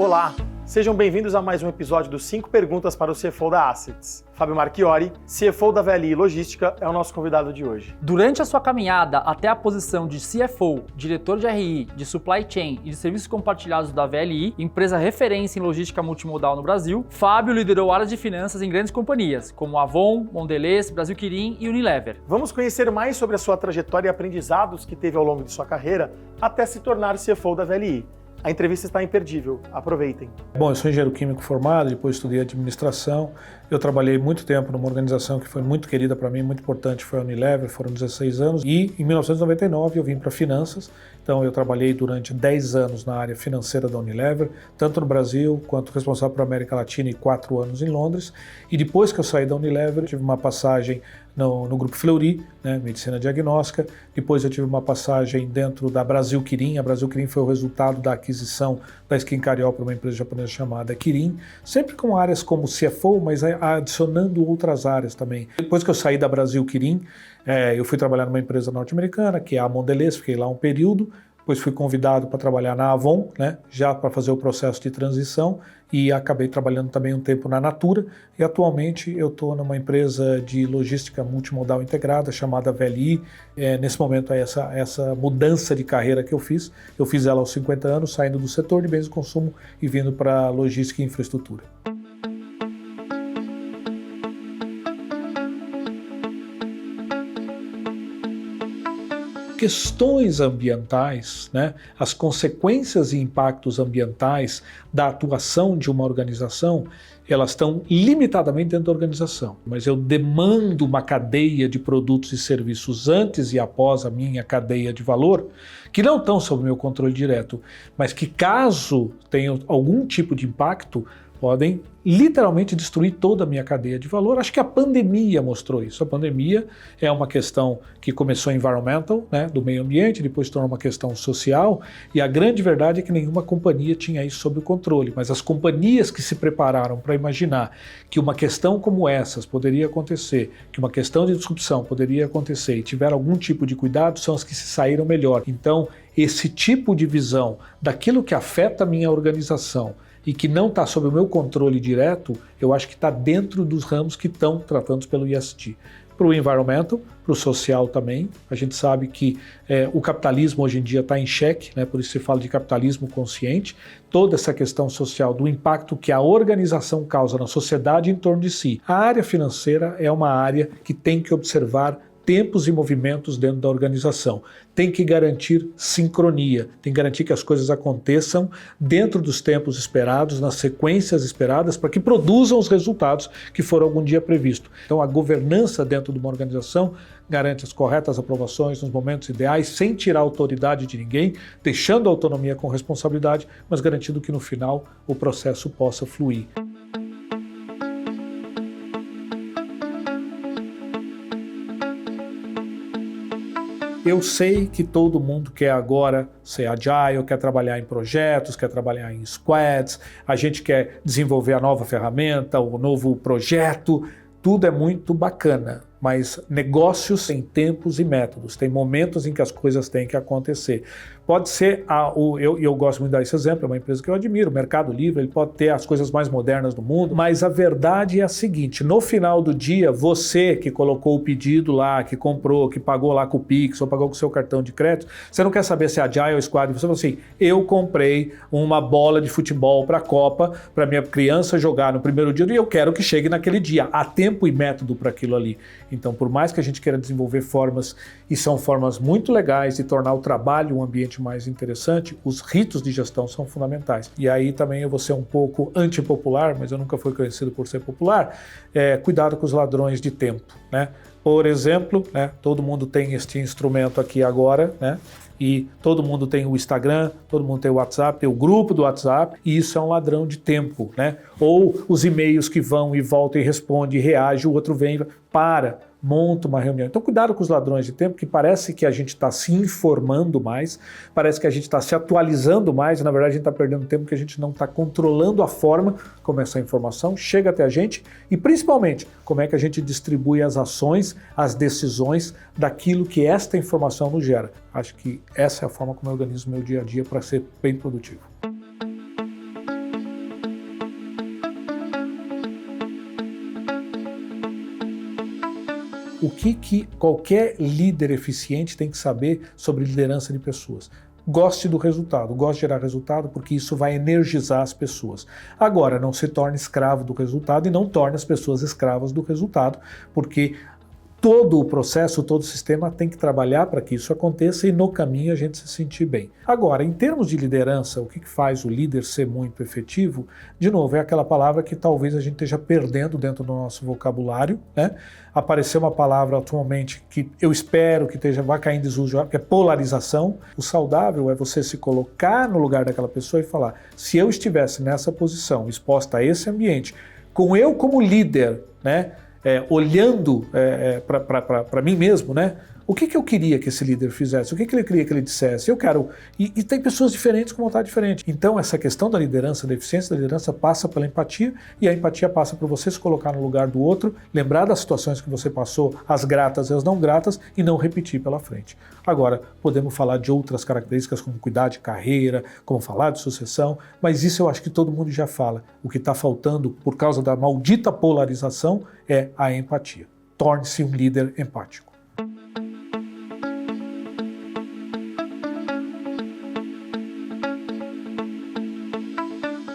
Olá, sejam bem-vindos a mais um episódio dos 5 perguntas para o CFO da Assets. Fábio Marchiori, CFO da VLI Logística, é o nosso convidado de hoje. Durante a sua caminhada até a posição de CFO, diretor de RI, de Supply Chain e de Serviços Compartilhados da VLI, empresa referência em logística multimodal no Brasil, Fábio liderou áreas de finanças em grandes companhias, como Avon, Mondelez, Brasil Quirin e Unilever. Vamos conhecer mais sobre a sua trajetória e aprendizados que teve ao longo de sua carreira até se tornar CFO da VLI. A entrevista está imperdível, aproveitem. Bom, eu sou engenheiro químico formado, depois estudei administração. Eu trabalhei muito tempo numa organização que foi muito querida para mim, muito importante, foi a Unilever, foram 16 anos. E em 1999 eu vim para finanças, então eu trabalhei durante 10 anos na área financeira da Unilever, tanto no Brasil quanto responsável por América Latina e 4 anos em Londres. E depois que eu saí da Unilever, tive uma passagem no Grupo Fleury, medicina diagnóstica. Depois eu tive uma passagem dentro da Brasil Quirin. A Brasil Quirin foi o resultado da aquisição da Skin Cariol para uma empresa japonesa chamada Quirin, sempre com áreas como CFO, mas adicionando outras áreas também. Depois que eu saí da Brasil Quirin, eu fui trabalhar numa empresa norte-americana, que é a Mondelez, fiquei lá um período. Depois fui convidado para trabalhar na Avon, já para fazer o processo de transição, e acabei trabalhando também um tempo na Natura, e atualmente eu estou numa empresa de logística multimodal integrada chamada VLI. Nesse momento é essa mudança de carreira que eu fiz ela aos 50 anos, saindo do setor de bens de consumo e vindo para logística e infraestrutura. Questões ambientais, as consequências e impactos ambientais da atuação de uma organização, elas estão limitadamente dentro da organização, mas eu demando uma cadeia de produtos e serviços antes e após a minha cadeia de valor, que não estão sob meu controle direto, mas que caso tenham algum tipo de impacto, podem literalmente destruir toda a minha cadeia de valor. Acho que a pandemia mostrou isso. A pandemia é uma questão que começou environmental, do meio ambiente, depois tornou uma questão social, e a grande verdade é que nenhuma companhia tinha isso sob o controle, mas as companhias que se prepararam para imaginar que uma questão como essas poderia acontecer, que uma questão de disrupção poderia acontecer e tiveram algum tipo de cuidado, são as que se saíram melhor. Então, esse tipo de visão daquilo que afeta a minha organização e que não está sob o meu controle direto, eu acho que está dentro dos ramos que estão tratados pelo ESG. Para o environmental, para o social também. A gente sabe que o capitalismo hoje em dia está em xeque, por isso se fala de capitalismo consciente. Toda essa questão social do impacto que a organização causa na sociedade em torno de si. A área financeira é uma área que tem que observar tempos e movimentos dentro da organização. Tem que garantir sincronia, tem que garantir que as coisas aconteçam dentro dos tempos esperados, nas sequências esperadas, para que produzam os resultados que foram algum dia previstos. Então a governança dentro de uma organização garante as corretas aprovações nos momentos ideais, sem tirar a autoridade de ninguém, deixando a autonomia com responsabilidade, mas garantindo que no final o processo possa fluir. Eu sei que todo mundo quer agora ser agile, quer trabalhar em projetos, quer trabalhar em squads, a gente quer desenvolver a nova ferramenta, o novo projeto, tudo é muito bacana, mas negócios têm tempos e métodos, tem momentos em que as coisas têm que acontecer. Pode ser, eu gosto muito de dar esse exemplo, é uma empresa que eu admiro, o Mercado Livre, ele pode ter as coisas mais modernas do mundo, mas a verdade é a seguinte, no final do dia, você que colocou o pedido lá, que comprou, que pagou lá com o Pix, ou pagou com o seu cartão de crédito, você não quer saber se é Agile ou Squad, você fala assim, eu comprei uma bola de futebol para a Copa, para minha criança jogar no primeiro dia, e eu quero que chegue naquele dia, há tempo e método para aquilo ali. Então, por mais que a gente queira desenvolver formas, e são formas muito legais de tornar o trabalho um ambiente mais interessante, os ritos de gestão são fundamentais. E aí também eu vou ser um pouco antipopular, mas eu nunca fui conhecido por ser popular, cuidado com os ladrões de tempo, Por exemplo, todo mundo tem este instrumento aqui agora, e todo mundo tem o Instagram, todo mundo tem o WhatsApp, tem o grupo do WhatsApp, e isso é um ladrão de tempo, Ou os e-mails que vão e voltam e responde, reage, o outro vem, monta uma reunião. Então cuidado com os ladrões de tempo, que parece que a gente está se informando mais, parece que a gente está se atualizando mais, e na verdade a gente está perdendo tempo porque a gente não está controlando a forma como essa informação chega até a gente e principalmente como é que a gente distribui as ações, as decisões daquilo que esta informação nos gera. Acho que essa é a forma como eu organizo meu dia a dia para ser bem produtivo. o que qualquer líder eficiente tem que saber sobre liderança de pessoas. Goste do resultado, goste de gerar resultado, porque isso vai energizar as pessoas. Agora, não se torne escravo do resultado e não torne as pessoas escravas do resultado, porque todo o processo, todo o sistema tem que trabalhar para que isso aconteça e no caminho a gente se sentir bem. Agora, em termos de liderança, o que faz o líder ser muito efetivo? De novo, é aquela palavra que talvez a gente esteja perdendo dentro do nosso vocabulário, né? Apareceu uma palavra atualmente que eu espero que vá cair em desuso, que é polarização. O saudável é você se colocar no lugar daquela pessoa e falar, se eu estivesse nessa posição, exposta a esse ambiente, com eu como líder, né? Olhando para mim mesmo, né? O que eu queria que esse líder fizesse? O que ele queria que ele dissesse? Eu quero... E tem pessoas diferentes com vontade diferente. Então, essa questão da liderança, da eficiência da liderança passa pela empatia, e a empatia passa por você se colocar no lugar do outro, lembrar das situações que você passou, as gratas e as não gratas, e não repetir pela frente. Agora, podemos falar de outras características, como cuidar de carreira, como falar de sucessão, mas isso eu acho que todo mundo já fala. O que está faltando, por causa da maldita polarização, é a empatia. Torne-se um líder empático.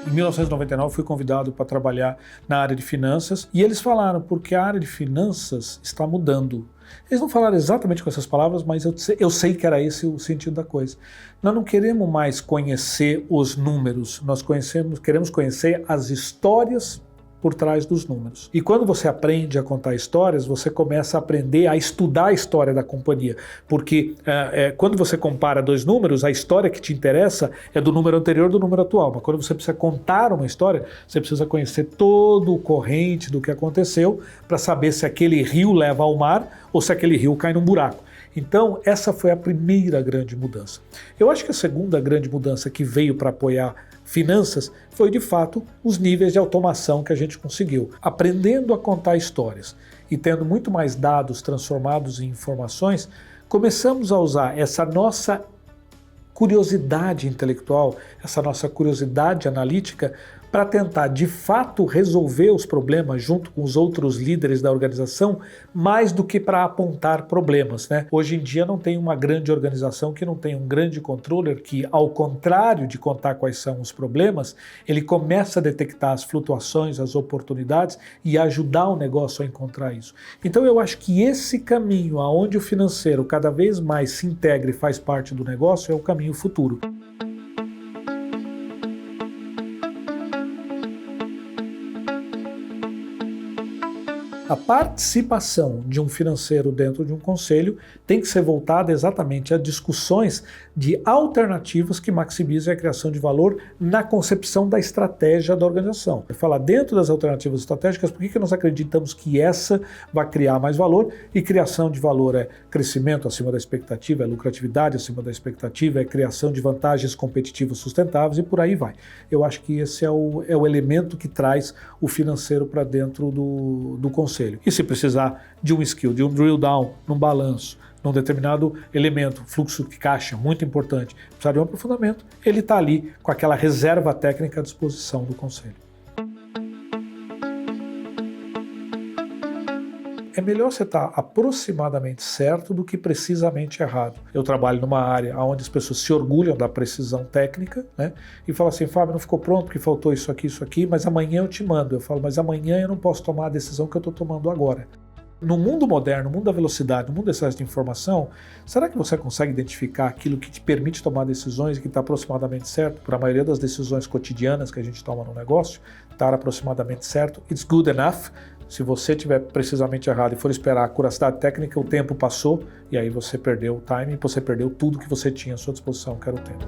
Em 1999 fui convidado para trabalhar na área de finanças e eles falaram porque a área de finanças está mudando. Eles não falaram exatamente com essas palavras, mas eu sei que era esse o sentido da coisa. Nós não queremos mais conhecer os números, nós queremos conhecer as histórias por trás dos números. E quando você aprende a contar histórias, você começa a aprender a estudar a história da companhia, porque quando você compara dois números, a história que te interessa é do número anterior do número atual, mas quando você precisa contar uma história, você precisa conhecer todo o corrente do que aconteceu para saber se aquele rio leva ao mar ou se aquele rio cai num buraco. Então, essa foi a primeira grande mudança. Eu acho que a segunda grande mudança que veio para apoiar finanças foi, de fato, os níveis de automação que a gente conseguiu. Aprendendo a contar histórias e tendo muito mais dados transformados em informações, começamos a usar essa nossa curiosidade intelectual, essa nossa curiosidade analítica para tentar, de fato, resolver os problemas junto com os outros líderes da organização, mais do que para apontar problemas, né? Hoje em dia não tem uma grande organização que não tem um grande controller que, ao contrário de contar quais são os problemas, ele começa a detectar as flutuações, as oportunidades e ajudar o negócio a encontrar isso. Então eu acho que esse caminho aonde o financeiro cada vez mais se integra e faz parte do negócio é o caminho futuro. A participação de um financeiro dentro de um conselho tem que ser voltada exatamente a discussões de alternativas que maximizem a criação de valor na concepção da estratégia da organização. Falar dentro das alternativas estratégicas, por que nós acreditamos que essa vai criar mais valor, e criação de valor é crescimento acima da expectativa, é lucratividade acima da expectativa, é criação de vantagens competitivas sustentáveis e por aí vai. Eu acho que esse é o elemento que traz o financeiro para dentro do conselho. E se precisar de um skill, de um drill down, num balanço, num determinado elemento, fluxo de caixa, muito importante, precisar de um aprofundamento, ele está ali com aquela reserva técnica à disposição do conselho. É melhor você estar aproximadamente certo do que precisamente errado. Eu trabalho numa área onde as pessoas se orgulham da precisão técnica, né? E falam assim, Fábio, não ficou pronto porque faltou isso aqui, mas amanhã eu te mando. Eu falo, mas amanhã eu não posso tomar a decisão que eu estou tomando agora. No mundo moderno, no mundo da velocidade, no mundo do excesso de informação, será que você consegue identificar aquilo que te permite tomar decisões e que está aproximadamente certo? Para a maioria das decisões cotidianas que a gente toma no negócio, estar aproximadamente certo, it's good enough. Se você estiver precisamente errado e for esperar a curiosidade técnica, o tempo passou e aí você perdeu o time e você perdeu tudo que você tinha à sua disposição, que era o tempo.